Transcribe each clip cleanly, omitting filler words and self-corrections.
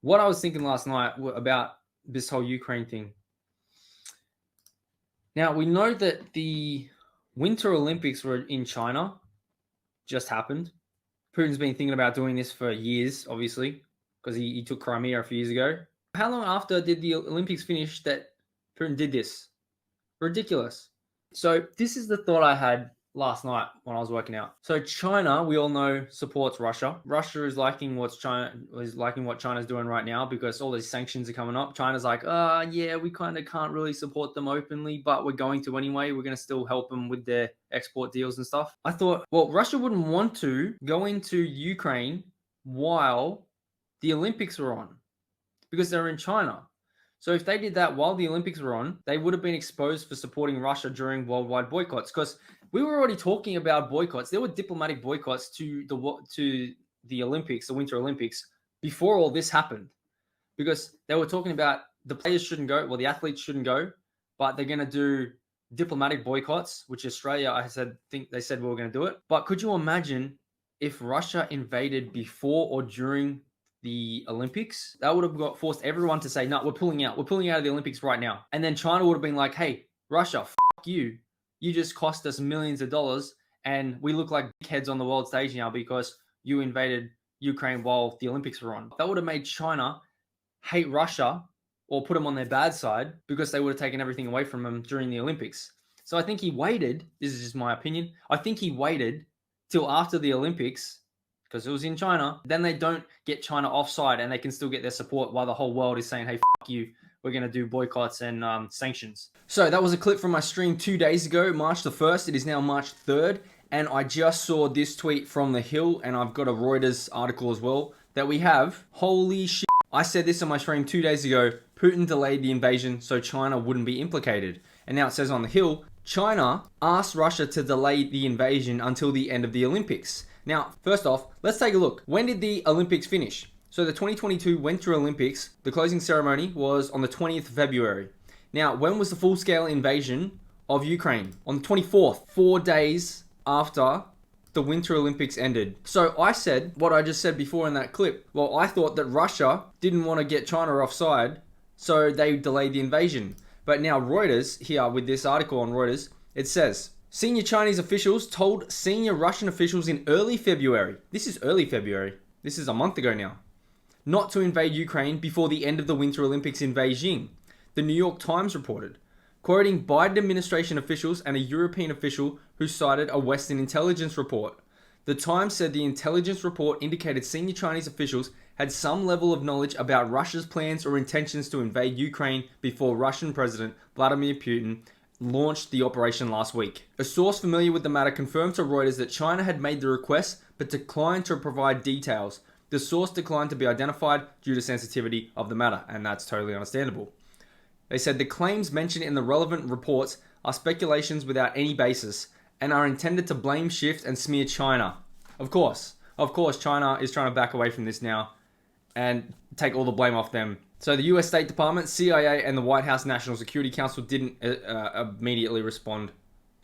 what I was thinking last night about this whole Ukraine thing. Now, we know that the Winter Olympics were in China, just happened. Putin's been thinking about doing this for years, obviously, because he took Crimea a few years ago. How long after did the Olympics finish that Putin did this? Ridiculous. So this is the thought I had last night when I was working out. So China, we all know, supports Russia. Russia is liking what China's doing right now because all these sanctions are coming up. China's like, yeah, we kind of can't really support them openly, but we're going to anyway. We're going to still help them with their export deals and stuff. I thought, well, Russia wouldn't want to go into Ukraine while the Olympics were on because they're in China. So if they did that while the Olympics were on, they would have been exposed for supporting Russia during worldwide boycotts. Because we were already talking about boycotts. There were diplomatic boycotts to the Olympics, the Winter Olympics, before all this happened. Because they were talking about the players shouldn't go, well, the athletes shouldn't go, but they're going to do diplomatic boycotts, which Australia, think they said we were going to do it. But could you imagine if Russia invaded before or during the Olympics? That would have forced everyone to say, no, we're pulling out. We're pulling out of the Olympics right now. And then China would have been like, hey, Russia, fuck you. You just cost us millions of dollars and we look like big heads on the world stage now because you invaded Ukraine while the Olympics were on. That would have made China hate Russia or put them on their bad side because they would have taken everything away from them during the Olympics. So I think he waited. This is just my opinion. I think he waited till after the Olympics because it was in China. Then they don't get China offside and they can still get their support while the whole world is saying, hey, fuck you. We're going to do boycotts and sanctions. So that was a clip from my stream 2 days ago, March the 1st. It is now March 3rd. And I just saw this tweet from The Hill, and I've got a Reuters article as well, that we have, holy shit. I said this on my stream 2 days ago, Putin delayed the invasion so China wouldn't be implicated. And now it says on The Hill, China asked Russia to delay the invasion until the end of the Olympics. Now, first off, let's take a look. When did the Olympics finish? So the 2022 Winter Olympics, the closing ceremony was on the 20th of February. Now, when was the full-scale invasion of Ukraine? On the 24th, 4 days after the Winter Olympics ended. So I said what I just said before in that clip. Well, I thought that Russia didn't want to get China offside, so they delayed the invasion. But now Reuters, here with this article on Reuters, it says, senior Chinese officials told senior Russian officials in early February, this is early February, this is a month ago now, not to invade Ukraine before the end of the Winter Olympics in Beijing, the New York Times reported, quoting Biden administration officials and a European official who cited a Western intelligence report. The Times said the intelligence report indicated senior Chinese officials had some level of knowledge about Russia's plans or intentions to invade Ukraine before Russian President Vladimir Putin launched the operation last week. A source familiar with the matter confirmed to Reuters that China had made the request but declined to provide details. The source declined to be identified due to sensitivity of the matter, and that's totally understandable. They said the claims mentioned in the relevant reports are speculations without any basis and are intended to blame shift and smear China. Of course, China is trying to back away from this now and take all the blame off them. So the US State Department, CIA, and the White House National Security Council didn't immediately respond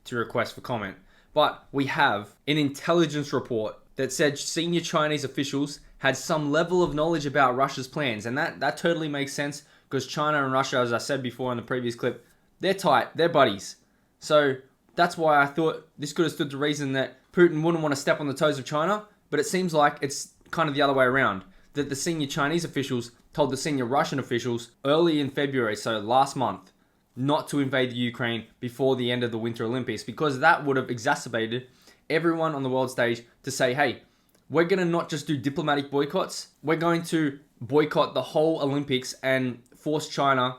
to requests for comment. But we have an intelligence report that said senior Chinese officials had some level of knowledge about Russia's plans. And that totally makes sense because China and Russia, as I said before in the previous clip, they're tight, they're buddies. So that's why I thought this could have stood to reason that Putin wouldn't want to step on the toes of China, but it seems like it's kind of the other way around, that the senior Chinese officials told the senior Russian officials early in February, so last month, not to invade the Ukraine before the end of the Winter Olympics, because that would have exacerbated everyone on the world stage to say, hey, we're going to not just do diplomatic boycotts, we're going to boycott the whole Olympics and force China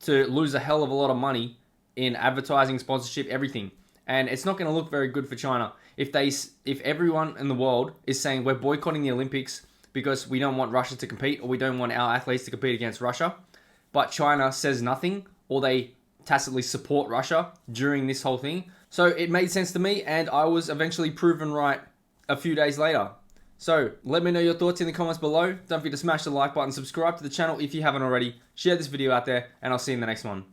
to lose a hell of a lot of money in advertising, sponsorship, everything. And it's not going to look very good for China if everyone in the world is saying we're boycotting the Olympics because we don't want Russia to compete or we don't want our athletes to compete against Russia, but China says nothing or they tacitly support Russia during this whole thing. So it made sense to me and I was eventually proven right a few days later. So let me know your thoughts in the comments below. Don't forget to smash the like button, subscribe to the channel if you haven't already, share this video out there, and I'll see you in the next one.